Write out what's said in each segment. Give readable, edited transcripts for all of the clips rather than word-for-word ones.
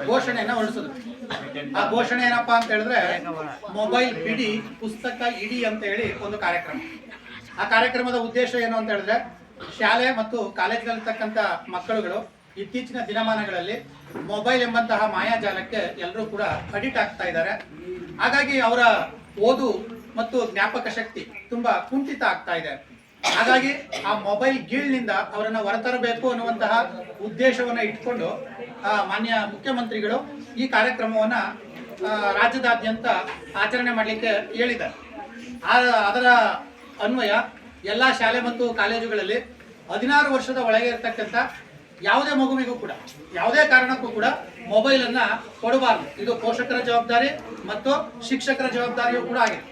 ಘೋಷಣೆಯನ್ನ ಹೊರಡಿಸಿದ್ರು. ಆ ಘೋಷಣೆ ಏನಪ್ಪಾ ಅಂತ ಹೇಳಿದ್ರೆ ಮೊಬೈಲ್ ಬಿಡಿ ಪುಸ್ತಕ ಇಡಿ ಅಂತ ಹೇಳಿ ಒಂದು ಕಾರ್ಯಕ್ರಮ. ಆ ಕಾರ್ಯಕ್ರಮದ ಉದ್ದೇಶ ಏನು ಅಂತ ಹೇಳಿದ್ರೆ ಶಾಲೆ ಮತ್ತು ಕಾಲೇಜ್ಗಳಿರ್ತಕ್ಕಂಥ ಮಕ್ಕಳುಗಳು ಇತ್ತೀಚಿನ ದಿನಮಾನಗಳಲ್ಲಿ ಮೊಬೈಲ್ ಎಂಬಂತಹ ಮಾಯಾಜಾಲಕ್ಕೆ ಎಲ್ಲರೂ ಕೂಡ ಅಡಿಕ್ಟ್ ಆಗ್ತಾ ಇದ್ದಾರೆ. ಹಾಗಾಗಿ ಅವರ ಓದು ಮತ್ತು ಜ್ಞಾಪಕ ಶಕ್ತಿ ತುಂಬಾ ಕುಂಠಿತ ಆಗ್ತಾ ಇದೆ. ಹಾಗಾಗಿ ಆ ಮೊಬೈಲ್ ಗೀಳ್ನಿಂದ ಅವರನ್ನು ಹೊರತರಬೇಕು ಅನ್ನುವಂತಹ ಉದ್ದೇಶವನ್ನ ಇಟ್ಕೊಂಡು ಮಾನ್ಯ ಮುಖ್ಯಮಂತ್ರಿಗಳು ಈ ಕಾರ್ಯಕ್ರಮವನ್ನ ರಾಜ್ಯದಾದ್ಯಂತ ಆಚರಣೆ ಮಾಡಲಿಕ್ಕೆ ಹೇಳಿದ್ದಾರೆ. ಅದರ ಅನ್ವಯ ಎಲ್ಲ ಶಾಲೆ ಮತ್ತು ಕಾಲೇಜುಗಳಲ್ಲಿ 16 ವರ್ಷದ ಒಳಗೆ ಇರತಕ್ಕಂಥ ಯಾವುದೇ ಮಗುವಿಗೂ ಕೂಡ ಯಾವುದೇ ಕಾರಣಕ್ಕೂ ಕೂಡ ಮೊಬೈಲ್ ಅನ್ನ ಕೊಡಬಾರದು. ಇದು ಪೋಷಕರ ಜವಾಬ್ದಾರಿ ಮತ್ತು ಶಿಕ್ಷಕರ ಜವಾಬ್ದಾರಿಯೂ ಕೂಡ ಆಗಿದೆ.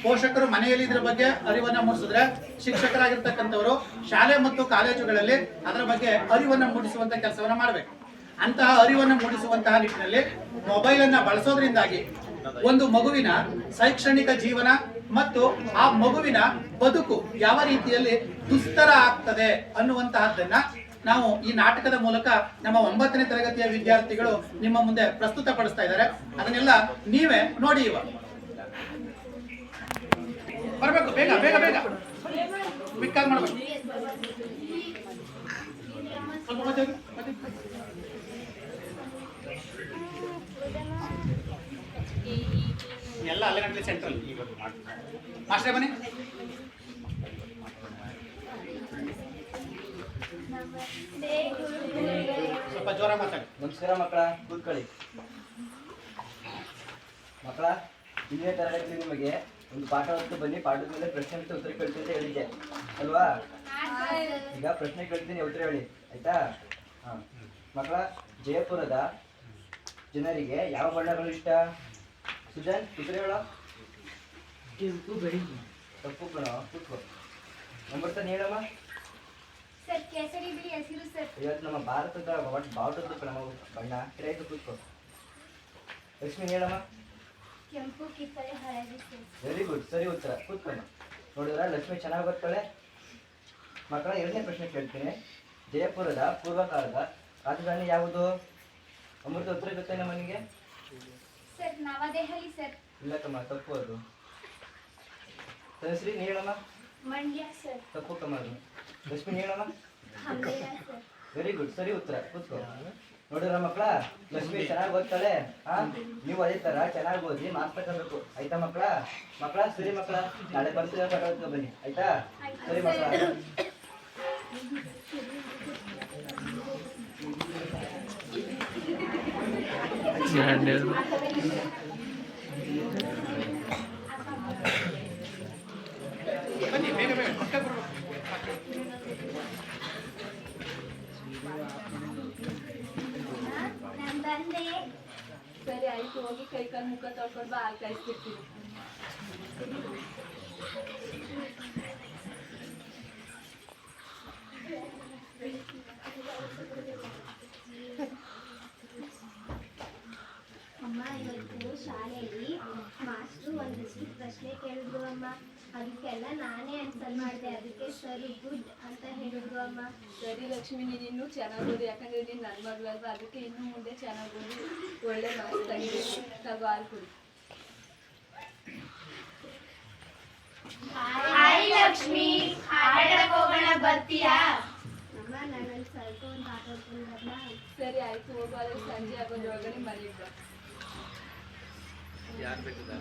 ಪೋಷಕರು ಮನೆಯಲ್ಲಿ ಇದರ ಬಗ್ಗೆ ಅರಿವನ್ನ ಮೂಡಿಸಿದ್ರೆ ಶಿಕ್ಷಕರಾಗಿರ್ತಕ್ಕಂಥವರು ಶಾಲೆ ಮತ್ತು ಕಾಲೇಜುಗಳಲ್ಲಿ ಅದರ ಬಗ್ಗೆ ಅರಿವನ್ನ ಮೂಡಿಸುವಂತ ಕೆಲಸವನ್ನ ಮಾಡಬೇಕು. ಅಂತಹ ಅರಿವನ್ನು ಮೂಡಿಸುವಂತಹ ನಿಟ್ಟಿನಲ್ಲಿ ಮೊಬೈಲ್ ಅನ್ನ ಬಳಸೋದ್ರಿಂದಾಗಿ ಒಂದು ಮಗುವಿನ ಶೈಕ್ಷಣಿಕ ಜೀವನ ಮತ್ತು ಆ ಮಗುವಿನ ಬದುಕು ಯಾವ ರೀತಿಯಲ್ಲಿ ದುಸ್ತರ ಆಗ್ತದೆ ಅನ್ನುವಂತಹದ್ದನ್ನ ನಾವು ಈ ನಾಟಕದ ಮೂಲಕ ನಮ್ಮ 9ನೇ ತರಗತಿಯ ವಿದ್ಯಾರ್ಥಿಗಳು ನಿಮ್ಮ ಮುಂದೆ ಪ್ರಸ್ತುತಪಡಿಸ್ತಾ ಇದ್ದಾರೆ. ಅದನ್ನೆಲ್ಲ ನೀವೇ ನೋಡಿ. ಇವಾಗ ಬರ್ಬೇಕು, ಬೇಗ ಬೇಗ ಬೇಗ ಬಿಕ್ಕಾಗಿ ಮಾಡ್ಬೇಕು. ಎಲ್ಲ ಅಲ್ಲೇ ಗಂಟೆ ಸೆಂಟ್ರಲ್ ಮಾಸ್ಟರ್ ಬನ್ನಿ. ಸ್ವಲ್ಪ ಜೋರ ಮಾತಾಡಿ. ನಮಸ್ಕಾರ ಮಕ್ಕಳ, ಕೂತ್ಕೊಳ್ಳಿ. ಮಕ್ಕಳ, 1ನೇ ತರಗತಿ ನಿಮಗೆ ಒಂದು ಪಾಠ ಹೊತ್ತು ಬನ್ನಿ. ಪಾಠದ ಮೇಲೆ ಪ್ರಶ್ನೆ ಮತ್ತು ಉತ್ತರ ಕೇಳ್ತೀನಿ ಅಂತ ಹೇಳಿದ್ದೆ ಅಲ್ವಾ? ಈಗ ಪ್ರಶ್ನೆ ಕೇಳ್ತೀನಿ, ಉತ್ತರ ಹೇಳಿ, ಆಯ್ತಾ? ಮಕ್ಕಳ, ಜಯಪುರದ ಜನರಿಗೆ ಯಾವ ಬಣ್ಣಗಳು ಇಷ್ಟ? ಸುಜನ್, ಉತ್ತರ ಹೇಳ. ಕೆಂಪು ಬಿಳಿ. ತಪ್ಪು ಕಣ, ಕೂತ್ಕೋ. ನಂಬರ್ತಾನೆ ಹೇಳಮ್ಮ. ಸರ್, ಕೇಸರಿ ಬಿಳಿ ಹಸಿರು ಸರ್. ಇವತ್ತು ನಮ್ಮ ಭಾರತದ ಬಾವುಟದ್ದು ಕಣ ಬಣ್ಣ. ಆಯ್ತು, ಕೂತ್ಕೋ. ಲಕ್ಷ್ಮಿ ಹೇಳಮ್ಮ. ಕೆಂಪು ಕಿತ್ತಳೆ ಹಳದಿ ಸರ್. ವೆರಿ ಗುಡ್, ಸರಿ ಉತ್ತರ. ಕೂತ್ಕೊಮ್ಮ. ನೋಡಿದ್ರ ಲಕ್ಷ್ಮಿ ಚೆನ್ನಾಗಿ ಬರ್ತಾಳೆ. ಮಕ್ಕಳ, 2ನೇ ಪ್ರಶ್ನೆ ಕೇಳ್ತೀನಿ. ಜಯಪುರದ ಪೂರ್ವಕಾಲದ ರಾಜಧಾನಿ ಯಾವುದು? ಅಮೃತ, ಉತ್ತರ ಗೊತ್ತೇನ ಮನೆಗೆ? ಸರ್, ನವದೆಹಲಿ ಸರ್. ಇಲ್ಲ ಕಮ್ಮ, ತಪ್ಪು ಅದು. ತನುಶ್ರೀ, ನೀ ಹೇಳಮ್ಮ. ಮಂಡ್ಯ ಸರ್. ತಪ್ಪು ಕಮ್ಮ ಅದು. ಲಕ್ಷ್ಮಿ ಹೇಳಮ್ಮ. ಹಂಪೇಯ ಸರ್. ವೆರಿ ಗುಡ್, ಸರಿ ಉತ್ತರ. ಕೂತ್ಕೋ. ನೋಡಿದ್ರ ಮಕ್ಕಳ, ಲಕ್ಷ್ಮಿ ಚೆನ್ನಾಗಿ ಓದ್ತಾಳೆ. ನೀವು ಅದೇ ತರ ಚೆನ್ನಾಗಿ ಓದಿ ಮಾರ್ಕ್ಸ್ ತಗೋಬೇಕು, ಆಯ್ತಾ ಮಕ್ಕಳ? ಮಕ್ಕಳ, ಸರಿ ಮಕ್ಕಳ, ನಾಳೆ ಬರ್ತೀರ ಪಾಠ ಬನ್ನಿ, ಆಯ್ತಾ? ಸರಿ ಮಕ್ಕಳ. ಬನ್ನಿ, ಬೇಗ ಬೇಗ ಹೊಟ್ಟೆ ಬರ್ಬೇಕು. ನಾನು ಬಂದೆ. ಸರಿ ಆಯ್ತು, ಹೋಗಿ ಕೈ ಕಾಲು ಮುಖ ತೊಳ್ಕೊಂಡು ಬಾ, ಹಾಲು ಕಾಯಿಸ್ತಿರ್ತೀನಿ. ಅಮ್ಮ, ಇವತ್ತು ಶಾಲೆಯಲ್ಲಿ ಮಾಸ್ಟ್ರು ಒಂದಿಷ್ಟು ಪ್ರಶ್ನೆ ಕೇಳಿದ್ರು ಅಮ್ಮ. ಅದಕ್ಕೆಲ್ಲ ನಾನೇ ಆನ್ಸರ್ ಮಾಡಿದೆ. ಅದಕ್ಕೆ ಸರ್ ಗುಡ್ ಅಂತ ಹೇಳಿದ್ರು ಅಮ್ಮ. ಸರಿ ಲಕ್ಷ್ಮಿ, ನೀನು ಇನ್ನೂ ಚೆನ್ನಾಗಿ ಓದಿ, ಯಾಕಂದ್ರೆ ನೀನು ನನ್ನ ಮಗಳಲ್ವಾ, ಅದಕ್ಕೆ ಇನ್ನು ಮುಂದೆ ಚೆನ್ನಾಗಿ ಓದಿ ಒಳ್ಳೆ ಮಾರ್ಕ್ಸ್ ತೆಗಿಬೇಕು. ತಗೋ, ಹಾಲು ಕುಡಿ. ಹಾಯ್ ಲಕ್ಷ್ಮಿ, ಆಟಕ್ಕೆ ಹೋಗೋಣ, ಬರ್ತೀಯಾ? ಅಮ್ಮ, ನಾನಲ್ಲಿ ಸ್ವಲ್ಪ ಒಂದು ಆಟ ಆಡ್ಕೊಂಡ್ರಮ್ಮ. ಸರಿ ಆಯ್ತು, ಹೋಗು. ಅದೇ ಸಂಜೆ ಆಗೋದ್ರೊಳಗಡೆ ಮನೆಗೆ ಬಾ. ಯಾರು ಬೇಕಾದ್ರೆ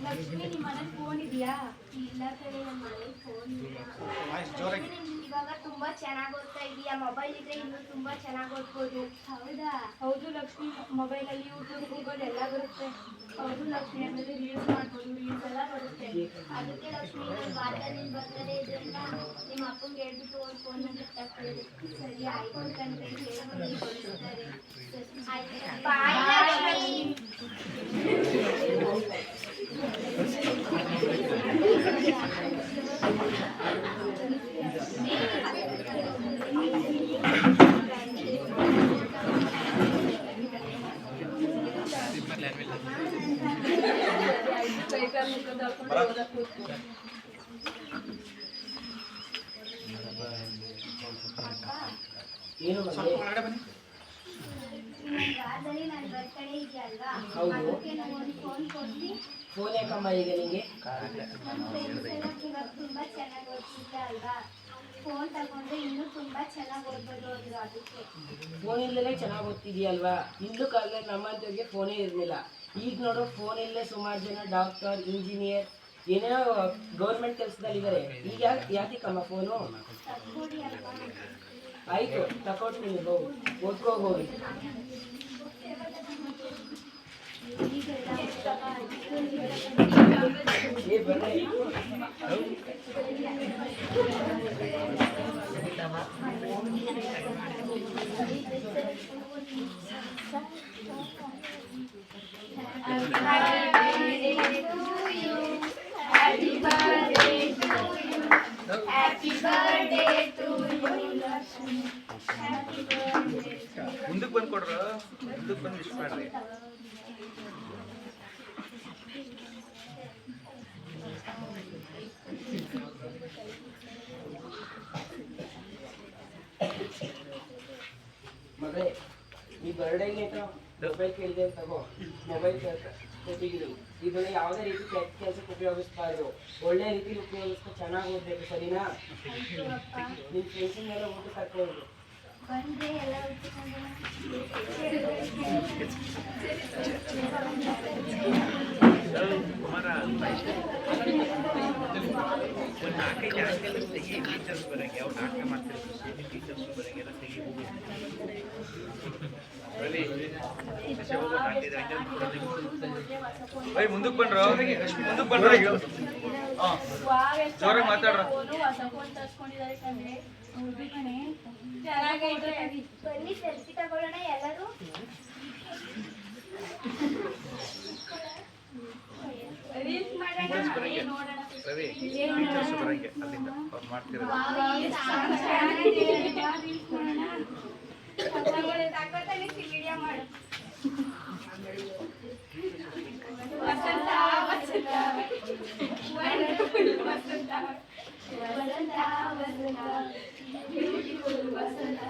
ಲಕ್ಷ್ಮಿ, ನಿಮ್ಮ ಮನೇಲಿ ಫೋನ್ ಇದೆಯಾ? ಇಲ್ಲ ಕಡೆ, ನಮ್ಮ ಮನೇಲಿ ಫೋನ್ ಇಲ್ಲ. ಇವಾಗ ತುಂಬಾ ಚೆನ್ನಾಗಿ ಓದ್ತಾ ಇದೀಯಾ. ಮೊಬೈಲ್ ಇದ್ರೆ ಇನ್ನು ತುಂಬಾ ಚೆನ್ನಾಗಿ ಓದ್ಬೋದು. ಹೌದಾ? ಹೌದು ಲಕ್ಷ್ಮಿ, ಮೊಬೈಲಲ್ಲಿ ಯೂಟ್ಯೂಬ್, ಗೂಗಲ್ ಎಲ್ಲ ಬರುತ್ತೆ. ಹೌದು ಲಕ್ಷ್ಮಿ, ಆಮೇಲೆ ರೀಲ್ಸ್ ಮಾಡ್ಬೋದು, ರೀಲ್ಸ್ ಎಲ್ಲ ಬರುತ್ತೆ. ಅದಕ್ಕೆ ಲಕ್ಷ್ಮಿ, ನಾನು ವಾರದಲ್ಲಿ ಬರ್ತದೆ ಇದರಿಂದ ನಿಮ್ಮ ಅಪ್ಪಂಗೆ ಹೇಳ್ಬಿಟ್ಟು ಒಂದು ಫೋನ್ ತಗೊಳ್ಳಿ. ಸರಿ ಆಯ್ತು ಕಂಡ್ರೆ, ಹೇಳ್ಬೋದು ಕೊಡಿಸ್ತಾರೆ. ಆಯ್ತು, ಬಾಯ್ ಲಕ್ಷ್ಮಿ. ಕೈ ಕಾಲು ಮುಖ ತೊಳ್ಕೊಂಡು ಏನು ಮಗಳೇ? ಸ್ವಲ್ಪ ಒಳಗಡೆ ಬನ್ನಿ. ಇನ್ನೊಂದು ವಾರದಲ್ಲಿ ನನ್ನ ಬರ್ತಡೇ ಇದೆಯಲ್ವಾ, ಹೌದು. ಅದಕ್ಕೆ ನಾನು ಒಂದು ಫೋನ್ ಕೊಡ್ತೀನಿ. ಫೋನ್ ಯಾಕಮ್ಮ ಈಗ ನಿಂಗೆ? ನನ್ನ ಫ್ರೆಂಡ್ಸ್ ಎಲ್ಲ ಇವಾಗ ತುಂಬಾ ಚೆನ್ನಾಗಿ ಓದ್ತಿದ್ದೆ ಅಲ್ವಾ, ಫೋನ್ ತಗೊಂಡ್ರೆ ಇನ್ನೂ ತುಂಬಾ ಚೆನ್ನಾಗಿ ಓದ್ಬೋದು ಅವರು, ಅದಕ್ಕೆ. ಫೋನ್ ಇಲ್ಲದೆ ಚೆನ್ನಾಗಿ ಓದ್ತಿದೀಯಲ್ವಾ? ಹಿಂದೂ ಕಾಲದಲ್ಲಿ ನಮ್ಮಂತವ್ರಿಗೆ ಫೋನೇ ಇರಲಿಲ್ಲ. ಈಗ ನೋಡು ಫೋನ್ ಇಲ್ಲದೆ ಸುಮಾರು ಜನ ಡಾಕ್ಟರ್, ಇಂಜಿನಿಯರ್ ಏನೇನೋ ಗೌರ್ಮೆಂಟ್ ಕೆಲಸದಲ್ಲಿದ್ದಾರೆ. ಈಗ ಯಾತಿಕಮ್ಮ ಫೋನು? ತಗೊಳ್ಳಿ ಅಲ್ವಾ. ಆಯ್ತು ತಗೊಳ್ತೀನಿ, ಹೋಗು ಓದ್ಕೋ ಹೋಗಿ. ಏ ಬರ್ರಿ. ಮುಂದಕ್ಕೆ ಬಂದು ಕೊಡ್ರ, ಮುಂದಕ್ಕೆ ಬಂದು ಇಷ್ಟ ಮಾಡ್ರಿ. ಮಗಳೇ, ಈ ಬರ್ಡೇಗೆ ಮೊಬೈಲ್ ಕೇಳಿದೆ ತಗೋ. ಮೊಬೈಲ್ ಕೊಟ್ಟಿದ್ದೀನಿ. ಇದನ್ನ ಯಾವುದೇ ರೀತಿ ಕೆಟ್ಟ ಕೆಲಸಕ್ಕೆ ಉಪಯೋಗಿಸ್ಬಾರ್ದು, ಒಳ್ಳೆ ರೀತಿಲಿ ಉಪಯೋಗಿಸ್ಕೊ, ಚೆನ್ನಾಗಿ ಓದ್ಬೇಕು, ಸರಿನಾ? ನಿನ್ನ ಫ್ರೆಂಡ್ಸಿನೆಲ್ಲ ಊಟ ಕರ್ಕೊಂಡು ಬಂದ್ರೆ ಎಲ್ಲ ಉಟ್ಕೊಂಡು ಮುಂದಕ್ಕೆ ಬನ್ರ, ಮುಂದಕ್ಕೆ ಬನ್ರ. ಜೋರಾಗಿ ಮಾತಾಡ್ರ. ಹೊಸ ಫೋನ್ ತರ್ಸ್ಕೊಂಡಿದ್ದಾರೆ ಕಣೆ. ಚೆನ್ನಾಗೈತೆ. ಬನ್ನಿ ಸೆಲ್ಫಿ ತಗೊಳ್ಳೋಣ ಎಲ್ಲರೂ. ರೀಲ್ಸ್ ಮಾಡೋಣ, ನೋಡೋಣ. ವಿಡಿಯೋ ಮಾಡು. ವಸಂತ ವಸಂತ ವಂಡರ್ಫುಲ್ ವಸಂತ ವಸಂತ ವಸಂತ ಬ್ಯೂಟಿಫುಲ್ ವಸಂತ.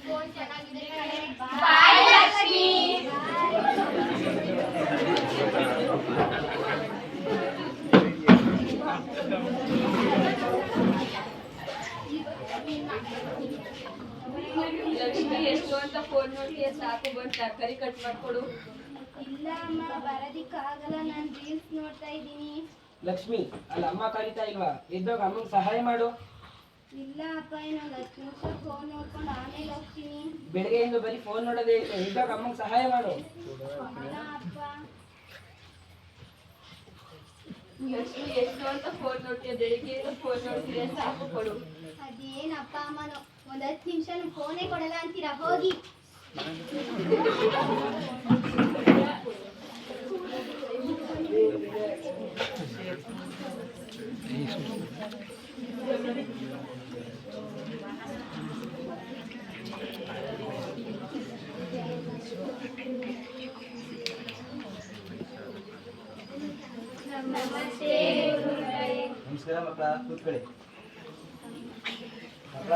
ಫೋನ್ ಚೆನ್ನಾಗಿದೆ ಕಣೆ. ಬಾಯ್ ಲಕ್ಷ್ಮಿ. ಲಕ್ಷ್ಮಿ, ಎಷ್ಟು ಅಂತ ಫೋನ್ ನೋಡ್ತೀಯ? ಸಾಕು, ಬಂದು ತರಕಾರಿ ಕಟ್ ಮಾಡ್ಕೊಡು. ಇಲ್ಲ ಅಮ್ಮ, ಬರೋದಿಕ್ಕಾಗಲ್ಲ, ನಾನು ರೀಲ್ಸ್ ನೋಡ್ತಾ ಇದ್ದೀನಿ. ಲಕ್ಷ್ಮಿ, ಅಲ್ಲಿ ಅಮ್ಮ ಕರೀತಾ ಇಲ್ವಾ? ಎದ್ದೋಗ ಅಮ್ಮಂಗೆ ಸಹಾಯ ಮಾಡು. ಇಲ್ಲ ಅಪ್ಪ, ಇನ್ನೊಂದು 10 ನಿಮಿಷ ಫೋನ್ ನೋಡ್ಕೊಂಡು ಆಮೇಲೆ ಹೋಗ್ತೀನಿ. ಬೆಳಗ್ಗೆಯಿಂದ ಬರೀ ಫೋನ್ ನೋಡೋದೇ ಇಲ್ಲ. ಎದ್ದೋಗ ಅಮ್ಮಂಗೆ ಸಹಾಯ ಮಾಡು. ಇಲ್ಲ ಅಪ್ಪ. ಲಕ್ಷ್ಮಿ, ಎಷ್ಟು ಅಂತ ಫೋನ್ ನೋಡ್ತೀಯ? ಬೆಳಿಗ್ಗೆಯಿಂದ ಫೋನ್ ನೋಡ್ತೀಯ, ಸಾಕು, ಕೊಡು. ಅದೇನಪ್ಪ ಅಮ್ಮನು, ಒಂದು 10 ನಿಮಿಷ ಫೋನೇ ಕೊಡಲ್ಲ ಅಂತೀರಾ, ಹೋಗಿ. ನಮಸ್ತೆ ಗುರುಗಳೇ. ನಮಸ್ಕಾರ ಮಕ್ಕಳ, ಕೂತ್ಕೊಳ್ಳಿ. ಮಕ್ಕಳ,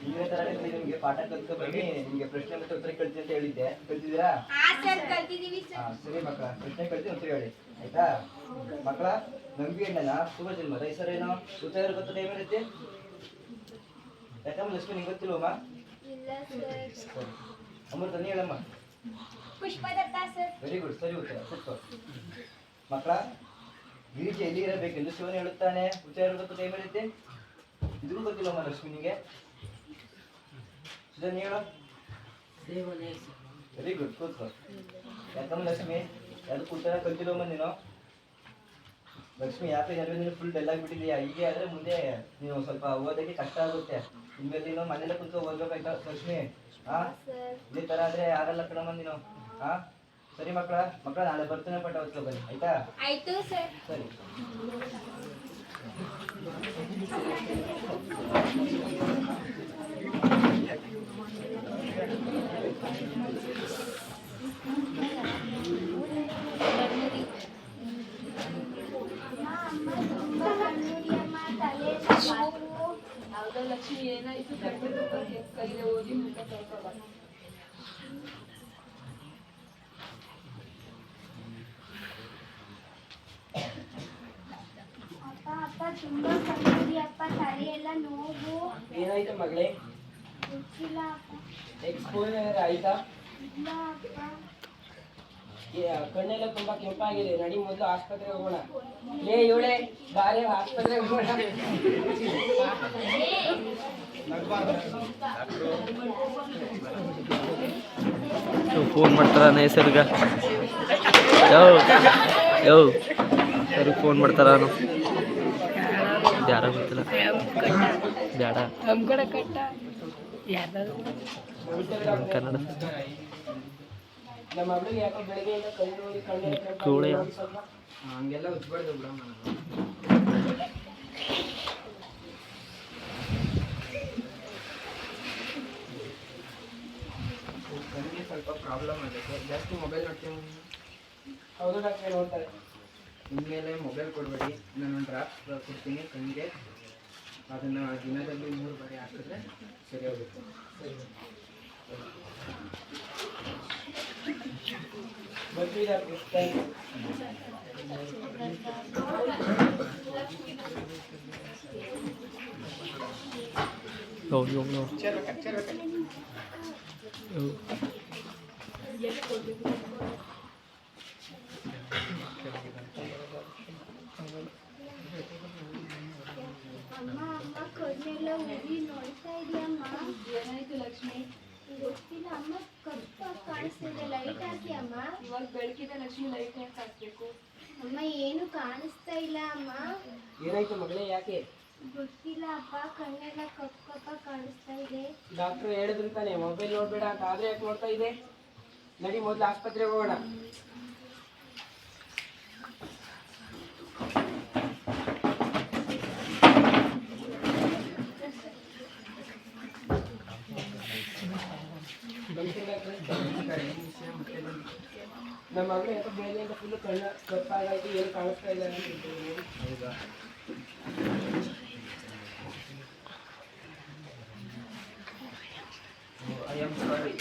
ಹಿಂದಿನ ತರಗತಿ ನಿಮ್ಗೆ ಪಾಠ ಕಲಿತು ಬನ್ನಿ, ನಿಮ್ಗೆ ಪ್ರಶ್ನೆ ಮತ್ತು ಉತ್ತರ ಕಳಿಸಿ ಅಂತ ಹೇಳಿದ್ದೆ. ಕಲ್ತಿದ್ದೀರಾ? ಕಲ್ತಿದ್ದೀವಿ ಹಾ, ಸರಿ ಮಕ್ಕಳ, ಪ್ರಶ್ನೆ ಕಳಿಸಿ ಉತ್ತರ ಹೇಳಿ, ಆಯ್ತಾ? ಮಕ್ಕಳ, ನಂಬಿ ಅಣ್ಣನ ಶುಭ ಜನ್ಮದ ಹೆಸರೇನು? ಉತ್ತರ ಗೊತ್ತ ಟೈಮ್ ಇರುತ್ತೆ. ಯಾಕಮ್ಮ ಲಕ್ಷ್ಮಿ, ನಿಂಗೆ ಗೊತ್ತಿಲ್ವಮ್ಮ? ಇಲ್ಲ ಸರ್. ಅಮೃತ, ನೀ ಹೇಳಮ್ಮ. ಪುಷ್ಪದತ್ತ ಸರ್. ವೆರಿ ಗುಡ್, ಸರಿ ಉತ್ತರ. ಕೂತ್ಕೋ. ಮಕ್ಕಳ, ಗಿರಿಜೆ ಎಲ್ಲಿ ಇರಬೇಕೆಂದು ಶಿವನು ಹೇಳುತ್ತಾನೆ. ಉತ್ತರ ಗೊತ್ತ ಟೈಮ್ ಇರುತ್ತೆ. ಇದಕ್ಕೂ ಗೊತ್ತಿಲ್ಲಮ್ಮ ಲಕ್ಷ್ಮಿ ನಿಂಗೆ? ಸುಧನ್ ಹೇಳು. ವೆರಿ ಗುಡ್, ಕೂತ್ಕೋ. ಯಾಕಮ್ಮ ಲಕ್ಷ್ಮಿ, ಅದಕ್ಕೆ ಉತ್ತರ ಕಲ್ತಿಲ್ಲಮ್ಮ ನೀನು? ಲಕ್ಷ್ಮಿ, ಯಾಕೆ ಜನರು ನೀನು ಫುಲ್ ಡಲ್ ಆಗಿಬಿಟ್ಟಿದೀಯಾ? ಹೀಗೆ ಆದರೆ ಮುಂದೆ ನೀವು ಸ್ವಲ್ಪ ಓದೋಕ್ಕೆ ಕಷ್ಟ ಆಗುತ್ತೆ. ಇನ್ಮೇಲೆ ನೀನು ಮನೇಲೆ ಕುಂತು ಓದ್ಬೇಕಾಯ್ತಾ ಲಕ್ಷ್ಮಿ? ಹಾಂ, ಇದೇ ಥರ ಆದರೆ ಆಗಲ್ಲ ಕಣಮ್ಮ ನೀನು. ಹಾಂ, ಸರಿ ಮಕ್ಕಳ, ನಾಳೆ ಬರ್ತೇನೆ ಪಾಠ ಓದ್ಕೊ ಬನ್ನಿ, ಆಯ್ತಾ? ಆಯ್ತು ಸರ್. ಸರಿ. ತುಂಬಾ ಕಣ್ಣುರಿ ಅಮ್ಮ, ತಲೆ ನೋವು. ಹೌದಾ ಲಕ್ಷ್ಮಿ, ಏನಾಯ್ತು? ಕಣ್ಣು ತುಂಬ ಕೈಗೆ ಹೋಗಿ ಮುಖ ತೊಳ್ಕೊಬ. ಅಪ್ಪ ತುಂಬಾ ಕಣ್ಣುರಿ ಅಪ್ಪ, ತಲೆ ಎಲ್ಲ ನೋವು. ಏನಾಯ್ತು ಮಗಳೇ? ಗೊತ್ತಿಲ್ಲ ಅಪ್ಪ. ಎಕ್ಸ್ಪೋಜರ್ ಆಯ್ತಾ? ಇಲ್ಲ ಅಪ್ಪ. ಕಣ್ಣೆಲ್ಲ ತುಂಬಾ ಕೆಂಪಾಗಿದೆ, ನಡಿ ಮೊದಲು ಆಸ್ಪತ್ರೆಗೆ ಹೋಗೋಣ. ಇವಳೆ ಬಾರೆ ಆಸ್ಪತ್ರೆಗೆ ಹೋಗೋಣ. ಫೋನ್ ಮಾಡ್ತಾರ ಹೆಸರ್ಗ ಯಾರು ಫೋನ್ ಮಾಡ್ತಾರ ಯಾರ ಗೊತ್ತಿಲ್ಲ ಬೇಡ ಕನ್ನಡ ನಮ್ಮ ಮಗಳಿಗೆ ಯಾಕೋ ಬೆಳಗ್ಗೆಯಿಂದ ಕಣ್ಣು ಕೋಳಿ ಹಂಗೆಲ್ಲ ಉಚ್ಬಾರ್ದು ಬಿಡಮ್ಮ. ಕಣ್ಣಿಗೆ ಸ್ವಲ್ಪ ಪ್ರಾಬ್ಲಮ್ ಆಗುತ್ತೆ, ಜಾಸ್ತಿ ಮೊಬೈಲ್ ನೋಡ್ತೀವಿ. ಹೌದು ಡಾಕ್ಟ್ರೆ, ನೋಡ್ತಾರೆ. ಇನ್ಮೇಲೆ ಮೊಬೈಲ್ ಕೊಡಬೇಡಿ, ನಾನು ಡ್ರಾಪ್ಸ್ ಕೊಡ್ತೀನಿ ಕಣ್ಣಿಗೆ, ಅದನ್ನು ದಿನದಲ್ಲಿ 3 ಬಾರಿ ಹಾಕಿದ್ರೆ ಸರಿ ಹೋಗುತ್ತೆ. ಬರ್ತೀವಿ ಡಾಕ್ಟ್ರೆ, ಥ್ಯಾಂಕ್ ಯು. ಅಮ್ಮ ಕಣ್ಣೆಲ್ಲ ಉರಿ ನೋಡ್ತಾ ಇದೆಯಮ್ಮ. ಏನಾಯ್ತು ಲಕ್ಷ್ಮಿ? ಗೊತ್ತಿಲ್ಲ ಅಮ್ಮ, ಕಪ್ಪಾಗಿ ಕಾಣಿಸ್ತಿದೆ, ಲೈಟ್ ಹಾಕಿ ಅಮ್ಮ. ಇವಾಗ ಬೆಳಕಿದೆ ಲಕ್ಷ್ಮಿ, ಲೈಟ್ ಯಾಕೆ ಹಾಕ್ಬೇಕು? ಅಮ್ಮ ಏನು ಕಾಣಿಸ್ತಾ ಇಲ್ಲ ಅಮ್ಮ. ಏನಾಯ್ತು ಮಗಳೇ, ಯಾಕೆ? ಗೊತ್ತಿಲ್ಲ ಅಪ್ಪ, ಕಣ್ಣೆಲ್ಲ ಕಪ್ಪಾಗಿ ಕಾಣಿಸ್ತಾ ಇದೆ. ಡಾಕ್ಟ್ರು ಹೇಳಿದ್ರು ತಾನೆ ಮೊಬೈಲ್ ನೋಡ್ಬೇಡ ಅಂತ, ಆದ್ರೆ ಯಾಕೆ ನೋಡ್ತಾ ಇದೆ? ನಡಿ ಮೊದಲು ಆಸ್ಪತ್ರೆಗೆ ಹೋಗೋಣ. ನಮ್ಮ ಮಗಳು ಯಾಕೆ ಬೇರೆಯಿಂದ ಫುಲ್ ಕಣ್ಣ ಕಪ್ಪಾಗಾಯ್ತು, ಏನು ಕಾಣಿಸ್ತಾ ಇಲ್ಲ ಅಂತ ಹೇಳ್ತಿದ್ದೀನಿ. ಹೌದಾ? ಐ ಆಮ್ ಸಾರಿ,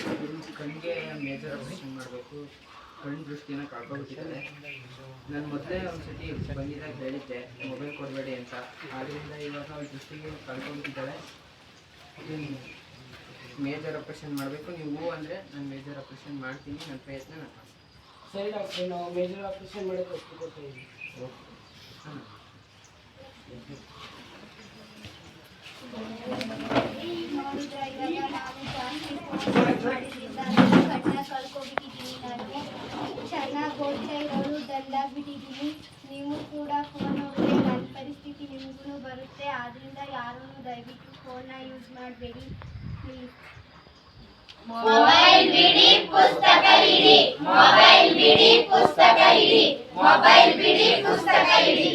ಕಣ್ಣಿಗೆ ಮೇಜರ್ ಆಪರೇಷನ್ ಮಾಡಬೇಕು. ಕಣ್ಣು ದೃಷ್ಟಿನ ಕಳ್ಕೊಬಿಟ್ಟಿದ್ದಾರೆ. ನಾನು ಮೊದಲೇ ಒಂದ್ಸತಿ ಬಂದಿದ್ದಾಗ ಹೇಳಿದ್ದೆ ಮೊಬೈಲ್ ಕೊಡಬೇಡಿ ಅಂತ, ಆದ್ದರಿಂದ ಇವಾಗ ಅವ್ರ ದೃಷ್ಟಿಗೆ ಕಳ್ಕೊಬಿಟ್ಟಿದ್ದಾಳೆ. ಮೇಜರ್ ಆಪರೇಷನ್ ಮಾಡಬೇಕು. ನೀವು ಅಂದರೆ ನಾನು ಮೇಜರ್ ಆಪರೇಷನ್ ಮಾಡ್ತೀನಿ, ನನ್ನ ಪ್ರಯತ್ನ ನಾನು ಮಾಡ್ತೀನಿ. ಸರಿ ಡಾಕ್ಟ್ರೆ, ನಾವು ಮೇಜರ್ ಆಪರೇಷನ್ ಮಾಡೋಕ್ಕೆ ಅಷ್ಟು ಕೊಡ್ತಾ ಇದ್ದೀವಿ. ಹಾಂ. ನೋಡಿದ್ರೆ ಇವಾಗ ನಾನು ಜಾಸ್ತಿ ಫೋನ್ ಮಾಡಿದ್ರಿಂದ ಕಣ್ಣ ಕಳ್ಕೊಬಿಟ್ಟಿದ್ದೀನಿ. ನಾನು ಚೆನ್ನಾಗಿ ಓದ್ತಾ ಇರೋರು ದಂಡಾಗ್ಬಿಟ್ಟಿದ್ದೀನಿ. ನೀವು ಕೂಡ ಫೋನ್ ನೋಡಿದ್ರೆ ನನ್ನ ಪರಿಸ್ಥಿತಿ ನಿಮಗೂ ಬರುತ್ತೆ. ಆದ್ದರಿಂದ ಯಾರೂ ದಯವಿಟ್ಟು ಫೋನ್ನ ಯೂಸ್ ಮಾಡಬೇಡಿ ಪ್ಲೀಸ್. ಮೊಬೈಲ್ ಬಿಡಿ, ಪುಸ್ತಕ ಇಡಿ. ಮೊಬೈಲ್ ಬಿಡಿ, ಪುಸ್ತಕ ಇಡಿ. ಮೊಬೈಲ್ ಬಿಡಿ, ಪುಸ್ತಕ ಇಡಿ.